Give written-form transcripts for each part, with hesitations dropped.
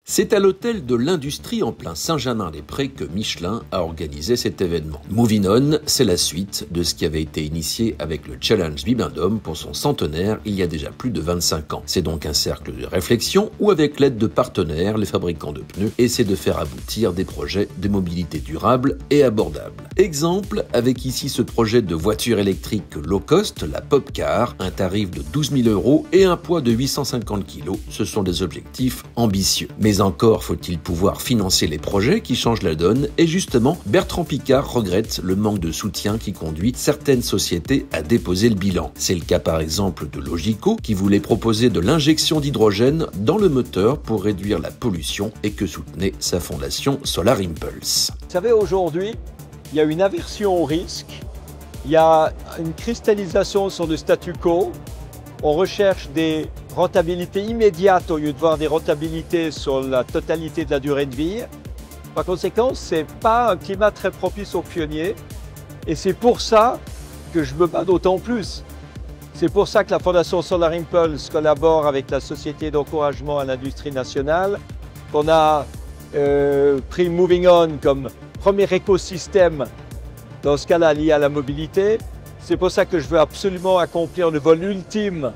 C'est à l'hôtel de l'Industrie en plein Saint-Germain-des-Prés que Michelin a organisé cet événement. Moving On, c'est la suite de ce qui avait été initié avec le Challenge Bibendum pour son centenaire il y a déjà plus de 25 ans. C'est donc un cercle de réflexion où, avec l'aide de partenaires, les fabricants de pneus essaient de faire aboutir des projets de mobilité durable et abordable. Exemple, avec ici ce projet de voiture électrique low cost, la Popcar, un tarif de 12 000 € et un poids de 850 kg. Ce sont des objectifs ambitieux. Mais encore faut-il pouvoir financer les projets qui changent la donne, et justement, Bertrand Piccard regrette le manque de soutien qui conduit certaines sociétés à déposer le bilan. C'est le cas par exemple de Logico, qui voulait proposer de l'injection d'hydrogène dans le moteur pour réduire la pollution et que soutenait sa fondation Solar Impulse. Vous savez, aujourd'hui, il y a une aversion au risque, il y a une cristallisation sur le statu quo, on recherche des rentabilités immédiates au lieu de voir des rentabilités sur la totalité de la durée de vie. Par conséquent, ce n'est pas un climat très propice aux pionniers et c'est pour ça que je me bats d'autant plus. C'est pour ça que la Fondation Solar Impulse collabore avec la Société d'encouragement à l'industrie nationale, qu'on a pris Moving On comme premier écosystème dans ce cas-là lié à la mobilité. C'est pour ça que je veux absolument accomplir le vol ultime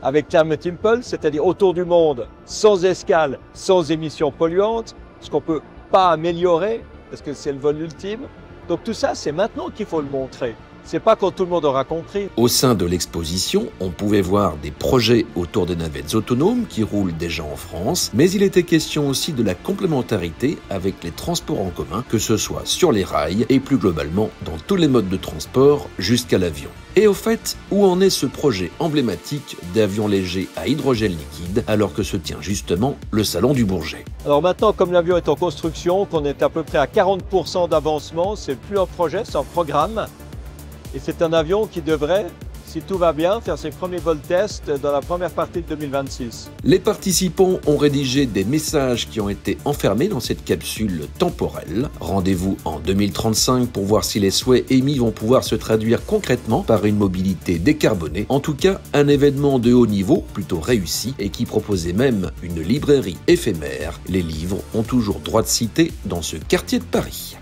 avec Climate Impulse, c'est-à-dire autour du monde, sans escale, sans émissions polluantes, ce qu'on ne peut pas améliorer, parce que c'est le vol ultime. Donc tout ça, c'est maintenant qu'il faut le montrer. C'est pas quand tout le monde aura compris. Au sein de l'exposition, on pouvait voir des projets autour des navettes autonomes qui roulent déjà en France, mais il était question aussi de la complémentarité avec les transports en commun, que ce soit sur les rails et plus globalement dans tous les modes de transport jusqu'à l'avion. Et au fait, où en est ce projet emblématique d'avion léger à hydrogène liquide alors que se tient justement le salon du Bourget? Alors maintenant, comme l'avion est en construction, qu'on est à peu près à 40% d'avancement, c'est plus un projet, c'est un programme. Et c'est un avion qui devrait, si tout va bien, faire ses premiers vols tests dans la première partie de 2026. Les participants ont rédigé des messages qui ont été enfermés dans cette capsule temporelle. Rendez-vous en 2035 pour voir si les souhaits émis vont pouvoir se traduire concrètement par une mobilité décarbonée. En tout cas, un événement de haut niveau, plutôt réussi, et qui proposait même une librairie éphémère. Les livres ont toujours droit de cité dans ce quartier de Paris.